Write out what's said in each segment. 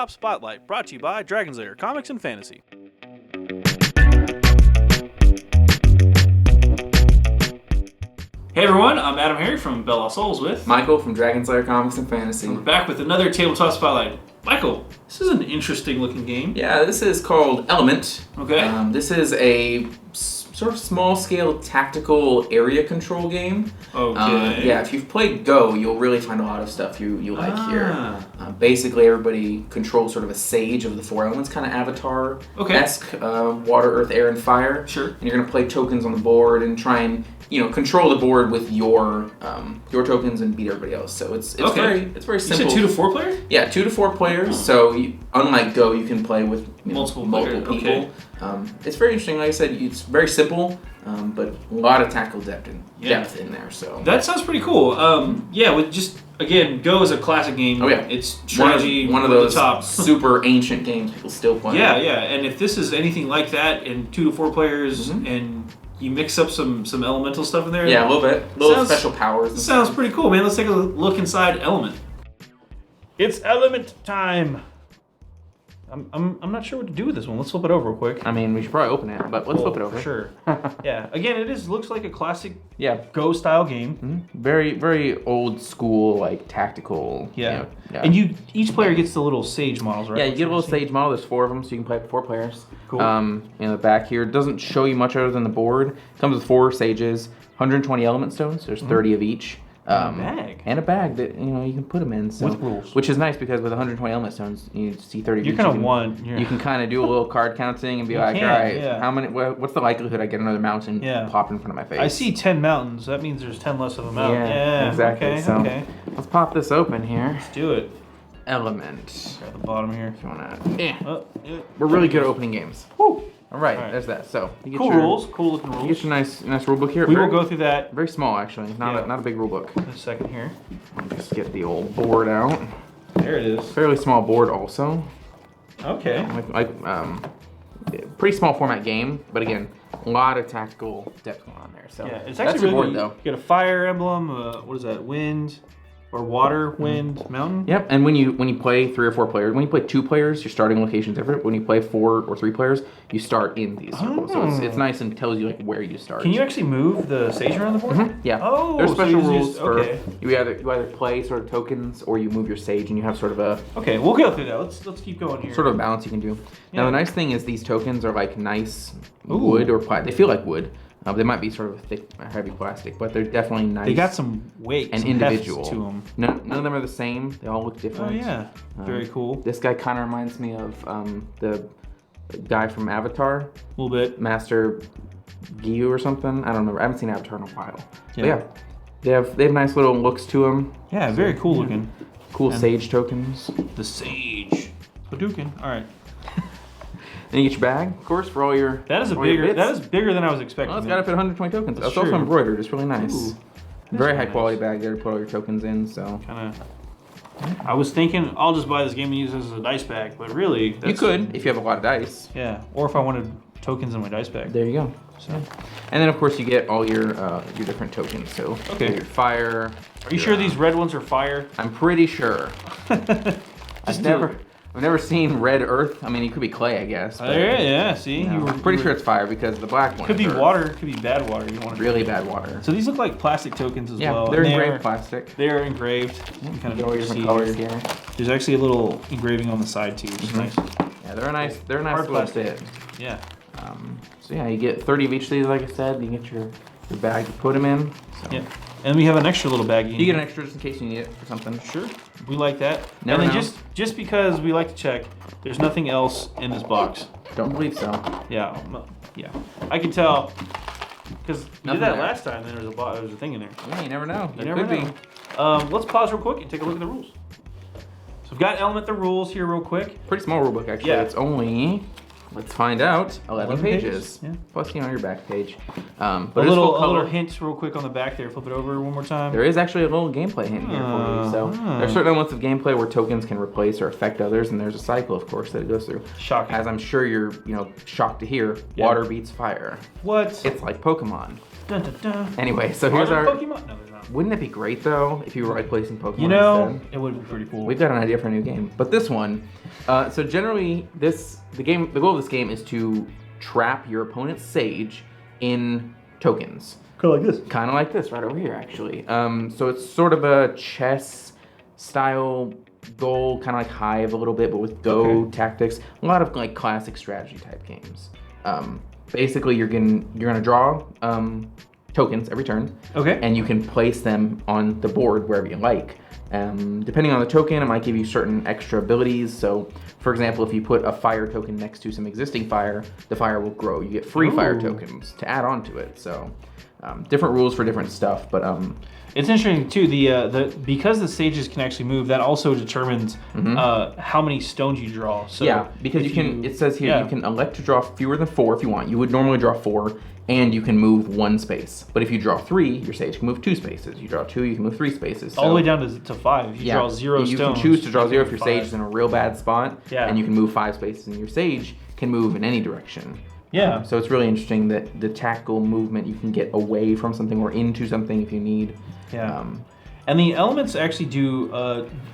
Tabletop Spotlight, brought to you by Dragon's Lair Comics and Fantasy. Hey everyone, I'm AdamHarry from Bella Souls with Michael from Dragon's Lair Comics and Fantasy. We're back with another Tabletop Spotlight. Michael, this is an interesting looking game. Yeah, this is called Element. Okay. This is a sort of small-scale tactical area control game. Okay. Yeah, if you've played Go, you'll really find a lot of stuff you like here. Basically, everybody controls sort of a sage of the four elements, kind of Avatar-esque. Water, earth, air, and fire. Sure. And you're going to play tokens on the board and try and control the board with your tokens and beat everybody else. So it's very simple. You said 2 to 4 players? Yeah, 2 to 4 players. So unlike Go, you can play with multiple people. Okay. It's very interesting. Like I said, it's very simple, but a lot of tactical depth in there. So that sounds pretty cool. With just again, Go is a classic game. Oh yeah, it's strategy. One of those super ancient games people still play. Yeah, and if this is anything like that, in 2 to 4 players, and you mix up some elemental stuff in there. Yeah, a little bit. Little special powers. Sounds pretty cool, man. Let's take a look inside Element. It's Element time. I'm not sure what to do with this one. Let's flip it over real quick. I mean, we should probably open it, but let's flip it over. For sure. Yeah. Again, looks like a classic Yeah. Go style game. Mm-hmm. Very, very old school, like tactical. Yeah. And each player gets the little sage models, right? Yeah, you get a little sage model. There's 4 of them, so you can play up to 4 players. Cool. In the back here, it doesn't show you much other than the board. It comes with 4 sages, 120 element stones. There's 30 of each. And a bag that you can put them in. So, with rules. Which is nice because with 120 element stones, you see 30 of each. You can kind of do a little card counting and be all right, how many? What's the likelihood I get another mountain pop in front of my face? I see 10 mountains. That means there's 10 less of a mountain. Yeah, exactly. Okay. Let's pop this open here. Let's do it. Element. Got the bottom here. If you wanna. We're really good at opening games. Woo. All right, there's that. So you get cool looking rules. You get your nice rule book here. We will go through that. Very small, actually. Not a big rule book. In a second here. Just get the old board out. There it is. Fairly small board, also. Okay. Pretty small format game, but again, a lot of tactical depth going on there. So yeah, it's actually really good. Though. You get a fire emblem. What is that? Wind. Or water, wind, mountain? Yep, and when you play 3 or 4 players, when you play 2 players, your starting location's different. When you play 4 or 3 players, you start in these circles. So it's nice and tells you where you start. Can you actually move the sage around the board? Mm-hmm. Yeah. Oh, there's special rules for you either play sort of tokens or you move your sage and you have sort of a okay. We'll go through that. Let's keep going here. Sort of a balance you can do. Yeah. Now the nice thing is these tokens are like nice wood or plastic. They feel like wood. They might be sort of thick, heavy plastic, but they're definitely nice. They got some weight and some individual to them. None of them are the same. They all look different. Oh yeah, very cool. This guy kind of reminds me of the guy from Avatar. A little bit. Master Gyu or something. I don't remember. I haven't seen Avatar in a while. Yeah. But yeah, they have nice little looks to them. Yeah, very cool looking. Cool sage tokens. The sage. Hadouken. All right. Then you get your bag, of course, for all your. That is bigger than I was expecting. Well, it's got to fit 120 tokens. It's also embroidered. It's really nice. Very high quality bag there to put all your tokens in. So. I was thinking I'll just buy this game and use it as a dice bag, but really you could if you have a lot of dice. Yeah, or if I wanted tokens in my dice bag. There you go. So, and then of course you get all your different tokens. So your fire. Are you sure these red ones are fire? I'm pretty sure. I've never seen red earth. I mean, it could be clay, I guess. Yeah. See, I'm pretty sure it's fire because the black one. Could be water. Could be bad water. You want really bad water. So these look like plastic tokens as well. Yeah, they're engraved plastic. They're engraved. You can kind of different colors here. There's actually a little engraving on the side too, which is nice. Yeah, they're a nice little fit. Yeah. So yeah, you get 30 of each of these, like I said. You get your bag to put them in. So. Yeah. And we have an extra little bag. You get an extra just in case you need it for something. Sure. We like that. And then just because we like to check, there's nothing else in this box. Don't believe so. Yeah. I can tell because we did that last time. There was a thing in there. Yeah, you never know. You never know. Let's pause real quick and take a look at the rules. So we've got Element the rules here real quick. Pretty small rule book actually. Yeah. It's only. Let's find out. 11 pages. Yeah. Plus, your back page. But a little hint real quick on the back there. Flip it over one more time. There is actually a little gameplay hint here for you. So there are certain elements of gameplay where tokens can replace or affect others, and there's a cycle, of course, that it goes through. Shocking. As I'm sure you're, shocked to hear, water beats fire. What? It's like Pokemon. Dun, dun, dun. Anyway, so here's our. Pokemon? No, there's not. Wouldn't it be great though if you were like placing Pokemon You know, instead? it would be pretty cool. We've got an idea for a new game. But this one, so generally the goal of this game is to trap your opponent's Sage in tokens. Kind of like this. Kind of like this right over here, actually. So it's sort of a chess style goal, kind of like Hive a little bit, but with Go tactics. A lot of like classic strategy type games. Basically, you're gonna draw tokens every turn. Okay. And you can place them on the board wherever you like. Depending on the token, it might give you certain extra abilities. So, for example, if you put a fire token next to some existing fire, the fire will grow. You get free fire tokens to add on to it. So, different rules for different stuff, but it's interesting too. Because the sages can actually move, that also determines how many stones you draw. So yeah, because you can. It says here you can elect to draw fewer than 4 if you want. You would normally draw 4, and you can move 1 space. But if you draw 3, your sage can move 2 spaces. You draw 2, you can move 3 spaces. So, all the way down to 5. If you draw 0 stones, you can choose to draw 0 if your 5. sage is in a real bad spot. Yeah. And you can move 5 spaces, and your sage can move in any direction. Yeah. So it's really interesting that the tactical movement, you can get away from something or into something if you need. Yeah. And the elements actually do,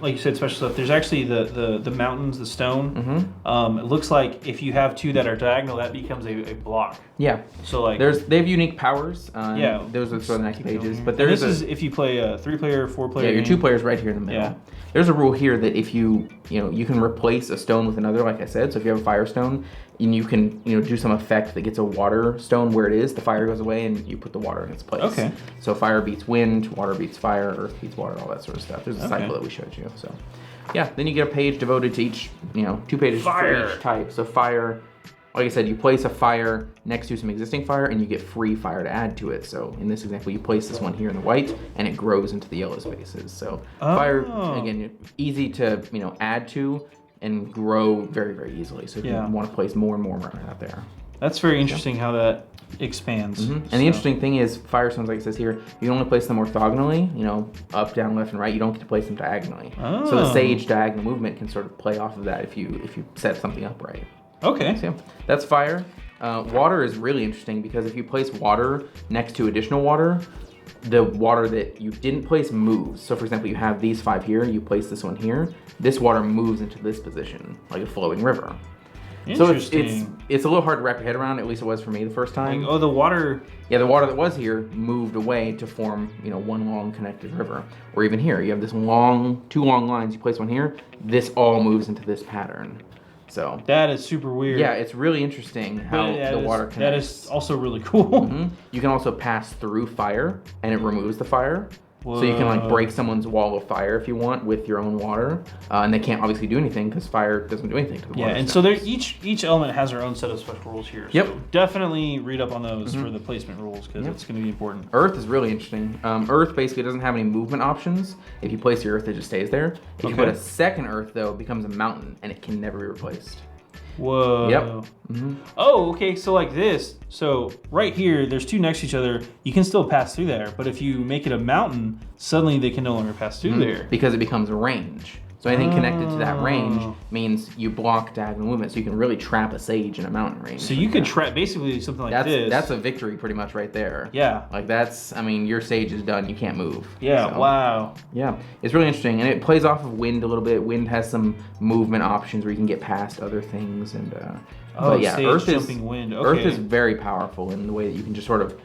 like you said, special stuff. There's actually the mountains, the stone. It looks like if you have 2 that are diagonal, that becomes a block. Yeah. So like they have unique powers. Yeah. Those are sort of the next pages. But this is if you play a 3-player, 4-player. Yeah, your 2 players right here in the middle. Yeah. There's a rule here that if you can replace a stone with another, like I said. So if you have a fire stone, and you can do some effect that gets a water stone where it is, the fire goes away and you put the water in its place. Okay. So fire beats wind, water beats fire, earth beats water, all that sort of stuff. There's a cycle that we showed you. So yeah, then you get a page devoted to each, 2 pages for each type. So fire, like I said, you place a fire next to some existing fire and you get free fire to add to it. So in this example, you place this one here in the white and it grows into the yellow spaces. So fire, again, easy to, add to and grow very, very easily. So if you want to place more and more out there. That's very interesting how that expands. And the interesting thing is, firestones, like it says here, you can only place them orthogonally, up, down, left, and right. You don't get to place them diagonally. So the sage diagonal movement can sort of play off of that if you set something up right. Okay. So that's fire. Water is really interesting because if you place water next to additional water, the water that you didn't place moves. So for example, you have these 5 here, you place this one here, this water moves into this position, like a flowing river. So it's a little hard to wrap your head around, at least it was for me the first time. Like, the water... Yeah, the water that was here moved away to form, one long connected river. Or even here, you have this 2 long lines, you place one here, this all moves into this pattern. So that is super weird. Yeah, it's really interesting how the water connects. That is also really cool. You can also pass through fire, and it removes the fire. Whoa. So you can break someone's wall of fire if you want with your own water, and they can't obviously do anything because fire doesn't do anything to the water. Yeah, and so each element has their own set of special rules here. So definitely read up on those for the placement rules because it's going to be important. Earth is really interesting. Earth basically doesn't have any movement options. If you place your Earth, it just stays there. If you put a second Earth, though, it becomes a mountain and it can never be replaced. Whoa. Yep. Oh, okay. So like this. So right here, there's 2 next to each other. You can still pass through there, but if you make it a mountain, suddenly they can no longer pass through there because it becomes a range. So anything connected to that range means you block diagonal movement, so you can really trap a sage in a mountain range. So you could trap basically something like this. That's a victory pretty much right there. Yeah. Like your sage is done. You can't move. Yeah. So, wow. Yeah, it's really interesting, and it plays off of wind a little bit. Wind has some movement options where you can get past other things, and but yeah, Earth is very powerful in the way that you can just sort of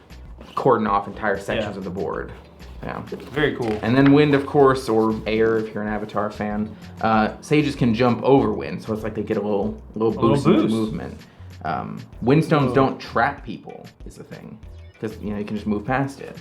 cordon off entire sections of the board. Yeah. Very cool. And then wind, of course, or air if you're an Avatar fan. Sages can jump over wind, so it's like they get a little boost in the movement. Windstones don't trap people, is the thing, because you can just move past it,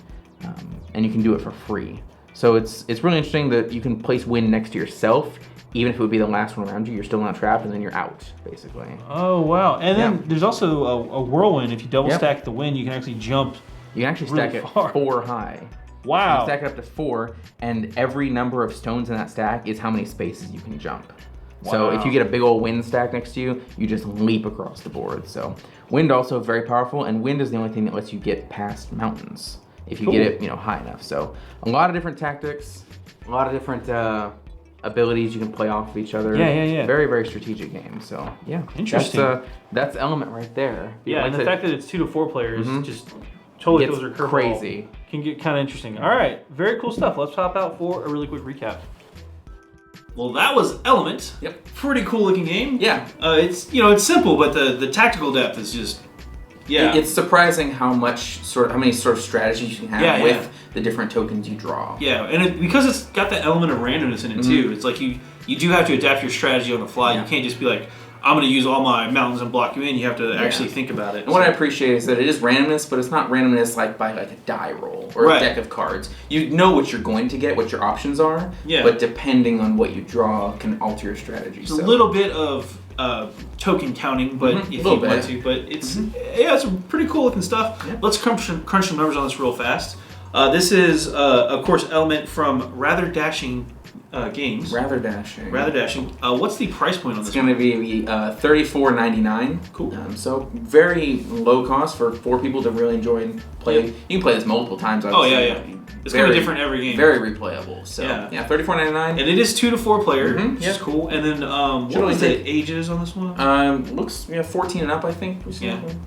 and you can do it for free. So it's really interesting that you can place wind next to yourself. Even if it would be the last one around you, you're still not trapped, and then you're out, basically. Oh, wow. And then there's also a whirlwind. If you double stack the wind, you can actually jump. You can actually stack it 4 high. Wow. You stack it up to 4, and every number of stones in that stack is how many spaces you can jump. Wow. So if you get a big old wind stack next to you, you just leap across the board. So wind also very powerful, and wind is the only thing that lets you get past mountains if you get it, high enough. So a lot of different tactics, a lot of different abilities you can play off of each other. Yeah. Very, very strategic game. So yeah, interesting. That's Element right there. Yeah, and the fact that it's 2 to 4 players just totally gets throws her curveball. crazy. Can get kind of interesting. All right, very cool stuff. Let's hop out for a really quick recap. Well, that was Element. Yep. Pretty cool looking game. Yeah. It's it's simple, but the tactical depth is just It's surprising how many sort of strategies you can have with the different tokens you draw. Yeah, and because it's got that element of randomness in it too. It's like you do have to adapt your strategy on the fly. You can't just be like, I'm going to use all my mountains and block you in. You have to actually think about it. And what I appreciate is that it is randomness, but it's not randomness like by like a die roll or a deck of cards. You know what you're going to get, what your options are, but depending on what you draw can alter your strategy. It's a little bit of token counting, but if you want to. But it's it's pretty cool looking stuff. Yeah. Let's crunch some numbers on this real fast. This is, of course, Element from Rather Dashing Games. Rather Dashing. What's the price point on this? It's going to be $34.99. Cool. So very low cost for 4 people to really enjoy and play. You can play this multiple times. Obviously. Oh yeah. It's going to be different every game. Very replayable. So yeah, $34.99. And it is 2 to 4 player, which is cool. And then what was the ages on this one? Looks 14 and up, I think.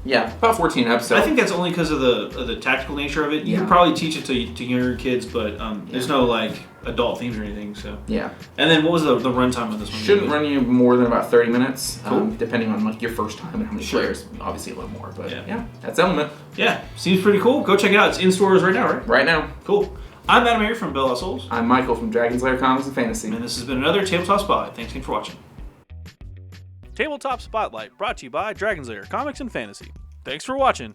Yeah, about 14 and up. So I think that's only because of the tactical nature of it. You can probably teach it to younger kids, but there's no like adult themes or anything. So yeah. And then what was the runtime on this one? Shouldn't run you more than about 30 minutes, depending on like your first time and how many players. Obviously a little more, but yeah, that's Element. Yeah, seems pretty cool. Go check it out. It's in stores right now, right? Right now. Cool. I'm AdamHarry from Bell Souls. I'm Michael from Dragon's Lair Comics and Fantasy. And this has been another Tabletop Spotlight. Thanks again for watching. Tabletop Spotlight brought to you by Dragon's Lair Comics and Fantasy. Thanks for watching.